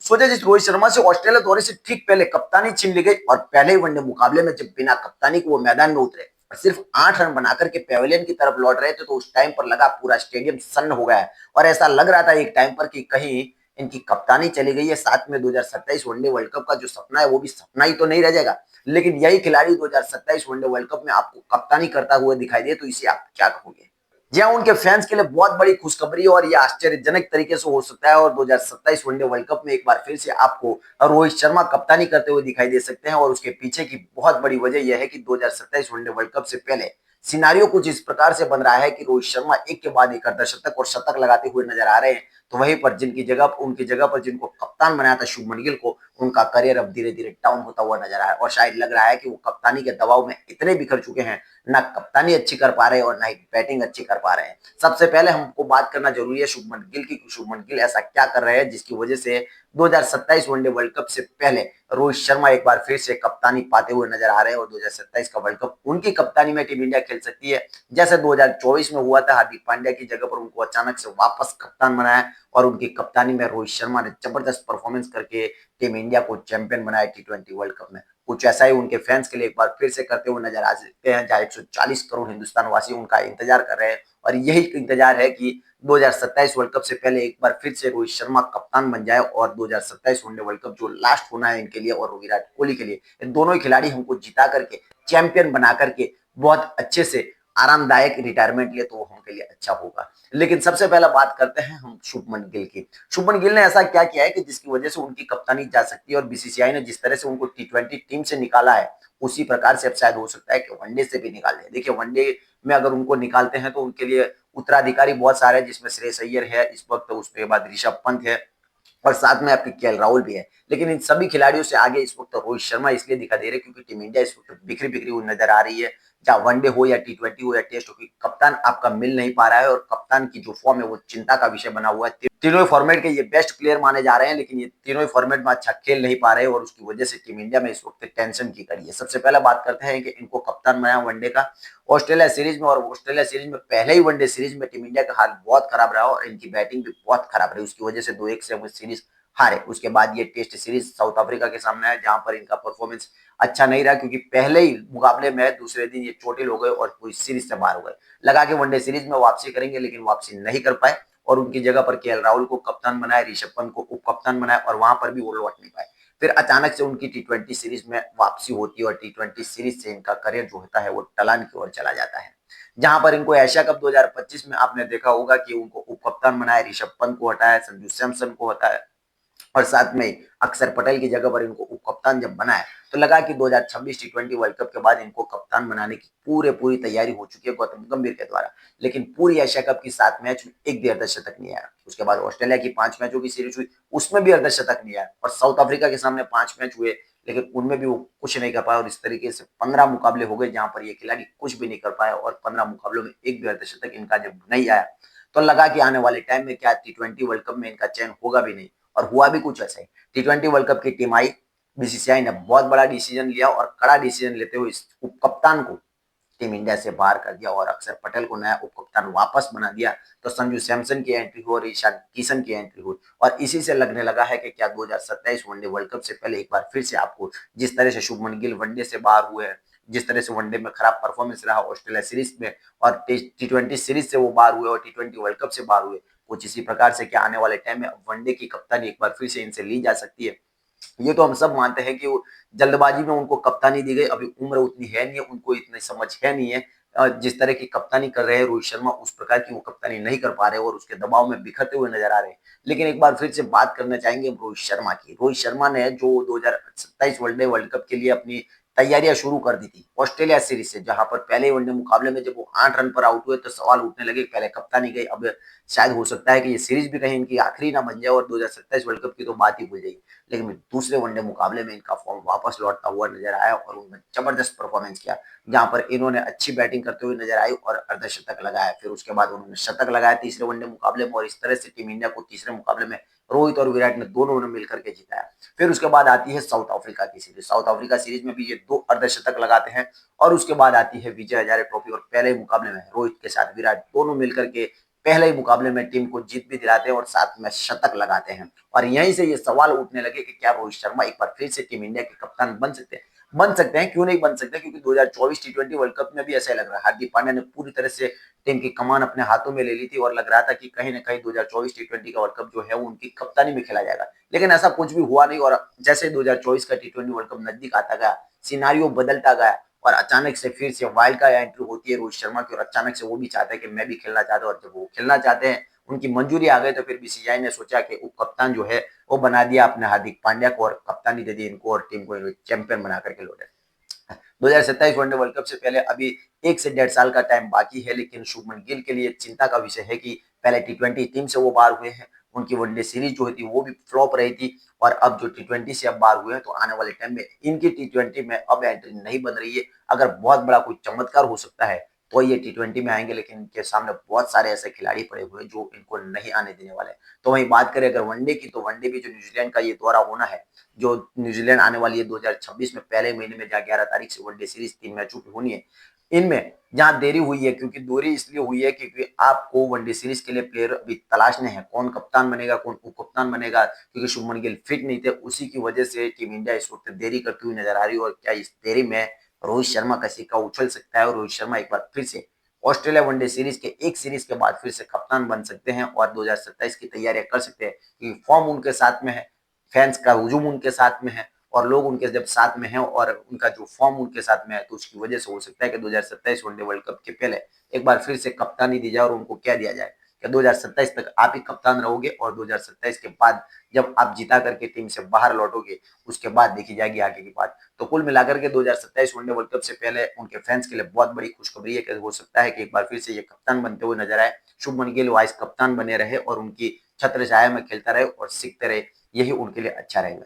सोचा जिस रोहित शर्मा से ऑस्ट्रेलिया दौरे से ठीक पहले कप्तानी छीन ली गई और पहले ही वनडे मुकाबले में जब बिना कप्तानी को वो मैदान में उतरे और सिर्फ 8 रन बनाकर के पेविलियन की तरफ लौट रहे थे तो उस टाइम पर लगा पूरा स्टेडियम सन्न हो गया है और ऐसा लग रहा था एक टाइम पर कि कहीं इनकी कप्तानी चली गई है। साथ में 2027 वनडे वर्ल्ड कप का जो सपना है वो भी सपना ही तो नहीं रह जाएगा। लेकिन यही खिलाड़ी 2027 वनडे वर्ल्ड कप में आपको कप्तानी करता हुआ दिखाई दे तो इसे आप क्या कहोगे? जी हाँ, उनके फैंस के लिए बहुत बड़ी खुशखबरी और ये आश्चर्यजनक तरीके से हो सकता है और 2027 वनडे वर्ल्ड कप में एक बार फिर से आपको रोहित शर्मा कप्तानी करते हुए दिखाई दे सकते हैं और उसके पीछे की बहुत बड़ी वजह यह है कि 2027 वनडे वर्ल्ड कप से पहले सिनारियो कुछ इस प्रकार से बन रहा है कि रोहित शर्मा एक के बाद एक अर्धशतक और शतक लगाते हुए नजर आ रहे हैं। तो वहीं पर उनकी जगह पर जिनको कप्तान बनाया था शुभमन गिल को, उनका करियर अब धीरे धीरे डाउन होता हुआ नजर आ रहा है और शायद लग रहा है कि वो कप्तानी के दबाव में इतने बिखर चुके हैं, ना कप्तानी अच्छी कर पा रहे हैं और ना ही बैटिंग अच्छी कर पा रहे हैं। सबसे पहले हमको बात करना जरूरी है शुभमन गिल की। शुभमन गिल ऐसा क्या कर रहे हैं जिसकी वजह से 2027 वनडे वर्ल्ड कप से पहले रोहित शर्मा एक बार फिर से कप्तानी पाते हुए नजर आ रहे हैं और 2027 का वर्ल्ड कप उनकी कप्तानी में टीम इंडिया खेल सकती है। जैसे 2024 में हुआ था, हार्दिक पांड्या की जगह पर उनको अचानक से वापस कप्तान बनाया और उनकी कप्तानी में रोहित शर्मा ने जबरदस्त परफॉर्मेंस करके टीम इंडिया को चैंपियन बनाया T20 वर्ल्ड कप में। कुछ ऐसा ही उनके फैंस के लिए एक बार फिर से करते हुए नजर आ सकते हैं, जहां 140 करोड़ हिंदुस्तान वासी उनका इंतजार कर रहे हैं और यही इंतजार है कि 2027 वर्ल्ड कप से पहले एक बार फिर से रोहित शर्मा कप्तान बन जाए और 2027 वनडे वर्ल्ड कप जो लास्ट होना है इनके लिए और विराट कोहली के लिए, इन दोनों ही खिलाड़ी हमको जिता करके चैंपियन बना करके बहुत अच्छे से आरामदायक रिटायरमेंट ले तो वो हमके लिए अच्छा होगा। लेकिन सबसे पहला बात करते हैं हम शुभमन गिल की। शुभमन गिल ने ऐसा क्या किया है कि जिसकी वजह से उनकी कप्तानी जा सकती है और बीसीसीआई ने जिस तरह से उनको T20 टीम से निकाला है उसी प्रकार से अब शायद हो सकता है कि वनडे से भी निकाल ले। देखिए, वनडे में अगर उनको निकालते हैं तो उनके लिए उत्तराधिकारी बहुत सारे हैं, जिसमें श्रेयस अय्यर है इस वक्त, उसके बाद ऋषभ पंत है और साथ में आपकी केएल राहुल भी है। लेकिन इन सभी खिलाड़ियों से आगे इस वक्त रोहित शर्मा इसलिए दिखा दे रहे क्योंकि टीम इंडिया इस वक्त बिखरी बिखरी हुई नजर आ रही है। चाहे वनडे हो या T20 हो या टेस्ट हो, क्योंकि कप्तान आपका मिल नहीं पा रहा है और कप्तान की जो फॉर्म है वो चिंता का विषय बना हुआ है। तीनों ही फॉर्मेट के ये बेस्ट प्लेयर माने जा रहे हैं लेकिन ये तीनों ही फॉर्मेट में अच्छा खेल नहीं पा रहे और उसकी वजह से टीम इंडिया में इस वक्त टेंशन की कड़ी है। सबसे पहले बात करते हैं कि इनको कप्तान बनाया वनडे का ऑस्ट्रेलिया सीरीज में और ऑस्ट्रेलिया सीरीज में पहले ही वनडे सीरीज में टीम इंडिया का हाल बहुत खराब रहा और इनकी बैटिंग भी बहुत खराब रही, उसकी वजह से 2-1 से सीरीज हारे। उसके बाद ये टेस्ट सीरीज साउथ अफ्रीका के सामने है जहां पर इनका परफॉर्मेंस अच्छा नहीं रहा क्योंकि पहले ही मुकाबले में दूसरे दिन ये चोटिल हो गए और पूरी सीरीज से बाहर हो गए। लगा के वनडे सीरीज में वापसी करेंगे लेकिन वापसी नहीं कर पाए और उनकी जगह पर केएल राहुल को कप्तान बनाया, ऋषभ पंत को उप कप्तान बनाया और वहां पर भी वो लौट नहीं पाए। फिर अचानक से उनकी T20 सीरीज में वापसी होती है और T20 सीरीज से इनका करियर जो होता है वो टलान की ओर चला जाता है। जहां पर इनको एशिया कप 2025 में आपने देखा होगा कि उनको उप कप्तान बनाया, ऋषभ पंत को हटाया, संजू सैमसन को हटाया और साथ में अक्षर पटेल की जगह पर इनको उप कप्तान जब बनाया तो लगा कि 2026 T20 वर्ल्ड कप के बाद इनको कप्तान बनाने की पूरी तैयारी हो चुकी है गौतम गंभीर के द्वारा। लेकिन पूरी एशिया कप की 7 मैच में एक भी अर्धशतक नहीं आया। उसके बाद ऑस्ट्रेलिया की 5 मैचों की सीरीज हुई, उसमें भी अर्धशतक नहीं आया और साउथ अफ्रीका के सामने 5 मैच हुए लेकिन उनमें भी वो कुछ नहीं कर पाया और इस तरीके से 15 मुकाबले हो गए जहां पर ये खिलाड़ी कुछ भी नहीं कर पाया और 15 मुकाबलों में एक भी अर्धशतक इनका जब नहीं आया तो लगा कि आने वाले टाइम में क्या T20 वर्ल्ड कप में इनका चयन होगा भी नहीं और हुआ भी कुछ ऐसा ही। T20 वर्ल्ड कप की टीम आई, बीसीसीआई ने बहुत बड़ा डिसीजन लिया और कड़ा डिसीजन लेते हुए इस उप कप्तान को टीम इंडिया से बाहर कर दिया और अक्षर पटेल को नया उप कप्तान वापस बना दिया। तो संजू सैमसन की एंट्री हुई और ईशान किशन की एंट्री हुई और इसी से लगने लगा है कि क्या 2027 वनडे वर्ल्ड कप से पहले एक बार फिर से आपको जिस तरह से शुभमन गिल वनडे से बाहर हुए हैं, जिस तरह से वनडे में खराब परफॉर्मेंस रहा ऑस्ट्रेलिया सीरीज में और T20 सीरीज से वो बाहर हुए और T20 वर्ल्ड कप से बाहर हुए, कुछ इसी प्रकार से क्या आने वाले टाइम में वनडे की कप्तानी एक बार फिर से इनसे ली जा सकती है। ये तो हम सब मानते हैं कि वो जल्दबाजी में उनको कप्तानी दी गई, अभी उम्र उतनी है नहीं है, उनको इतनी समझ है नहीं है। जिस तरह की कप्तानी कर रहे हैं रोहित शर्मा उस प्रकार की वो कप्तानी नहीं कर पा रहे और उसके दबाव में बिखरते हुए नजर आ रहे हैं। लेकिन एक बार फिर से बात करना चाहेंगे रोहित शर्मा की। रोहित शर्मा ने जो 2027 वनडे वर्ल्ड कप के लिए अपनी तैयारियां शुरू कर दी थी ऑस्ट्रेलिया सीरीज से, जहां पर पहले वनडे मुकाबले में जब वो 8 रन पर आउट हुए तो सवाल उठने लगे पहले कप्तानी गई, अब शायद हो सकता है कि ये सीरीज भी कहीं इनकी आखिरी ना बन जाए और 2027 वर्ल्ड कप की तो बात ही भूल जाएगी। लेकिन दूसरे वनडे मुकाबले में इनका फॉर्म वापस लौटता हुआ नजर आया और उन्होंने जबरदस्त परफॉर्मेंस किया जहां पर इन्होंने अच्छी बैटिंग करते हुए नजर आई और अर्धशतक लगाया। फिर उसके बाद उन्होंने शतक लगाया तीसरे वनडे मुकाबले में और इस तरह से टीम इंडिया को तीसरे मुकाबले में रोहित और विराट ने दोनों ने मिलकर के जिताया। फिर उसके बाद आती है साउथ अफ्रीका की सीरीज। साउथ अफ्रीका सीरीज में भी ये 2 अर्धशतक लगाते हैं और उसके बाद आती है विजय हजारे ट्रॉफी और पहले मुकाबले में रोहित के साथ विराट दोनों मिलकर के पहले ही मुकाबले में टीम को जीत भी दिलाते हैं और साथ में शतक लगाते हैं। और यहीं से ये सवाल उठने लगे कि क्या रोहित शर्मा एक बार फिर से टीम इंडिया के कप्तान बन सकते हैं? बन सकते हैं, क्यों नहीं बन सकते? क्योंकि 2024 टी20 वर्ल्ड कप में भी ऐसा लग रहा है, हार्दिक पांड्या ने पूरी तरह से टीम की कमान अपने हाथों में ले ली थी और लग रहा था कि कहीं ना कहीं 2024 टी20 का वर्ल्ड कप जो है वो उनकी कप्तानी में खेला जाएगा, लेकिन ऐसा कुछ भी हुआ नहीं। और जैसे 2024 का टी20 वर्ल्ड कप नजदीक आता गया, सिनारियो बदलता गया और अचानक से फिर से वाइल्ड का एंट्री होती है रोहित शर्मा की और अचानक से वो भी चाहते हैं कि मैं भी खेलना चाहता हूँ। और जब वो खेलना चाहते हैं, उनकी मंजूरी आ गई, तो फिर बीसीसीआई ने सोचा कि उप कप्तान जो है वो बना दिया अपने हार्दिक पांड्या को और कप्तानी दे दी इनको और टीम को चैंपियन बना करके लौटे। 2027 वनडे वर्ल्ड कप से पहले अभी 1 से 1.5 साल का टाइम बाकी है, लेकिन शुभमन गिल के लिए चिंता का विषय है कि पहले टी20 टीम से वो बाहर हुए हैं, उनकी वनडे सीरीज जो थी वो भी फ्लॉप रही थी और अब जो टी20 से अब बाहर हुए हैं, तो आने वाले टाइम में इनकी टी20 में अब एंट्री नहीं बन रही है। अगर बहुत बड़ा कोई चमत्कार हो सकता है तो ये टी20 में आएंगे, लेकिन इनके सामने बहुत सारे ऐसे खिलाड़ी पड़े हुए हैं जो इनको नहीं आने देने वाले। तो वहीं बात करें अगर वनडे की, तो वनडे भी जो न्यूजीलैंड का ये दौरा होना है, जो न्यूजीलैंड आने वाली है 2026 में पहले महीने में, जहाँ 11 तारीख से वनडे सीरीज 3 मैचों की होनी है, इनमें जहां देरी हुई है, क्योंकि देरी इसलिए हुई है क्योंकि आपको वनडे सीरीज के लिए प्लेयर अभी तलाशने हैं, कौन कप्तान बनेगा, कौन उप कप्तान बनेगा, क्योंकि शुभमन गिल फिट नहीं थे, उसी की वजह से टीम इंडिया इस वक्त देरी करती हुई नजर आ रही है। और क्या इस देरी में रोहित शर्मा का सिक्का उछल सकता है और रोहित शर्मा एक बार फिर से ऑस्ट्रेलिया वनडे सीरीज के एक सीरीज के बाद फिर से कप्तान बन सकते हैं और 2027 की तैयारियां कर सकते हैं, क्योंकि फॉर्म उनके साथ में है, फैंस का हुजूम उनके साथ में है और लोग उनके जब साथ में हैं और उनका जो फॉर्म उनके साथ में है, तो उसकी वजह से हो सकता है कि 2027 वनडे वर्ल्ड कप के पहले एक बार फिर से कप्तानी दी जाए और उनको कह दिया जाए कि 2027 तक आप ही कप्तान रहोगे और 2027 के बाद जब आप जीता करके टीम से बाहर लौटोगे, उसके बाद देखी जाएगी आगे की बात। तो कुल मिलाकर के 2027 वनडे वर्ल्ड कप से पहले उनके फैंस के लिए बहुत बड़ी खुशखबरी है कि हो सकता है कि एक बार फिर से ये कप्तान बनते हुए नजर आए, शुभमन गिल वाइस कप्तान बने रहे और उनकी छत्र छाया में खेलता रहे और सीखते रहे, यही उनके लिए अच्छा रहेगा।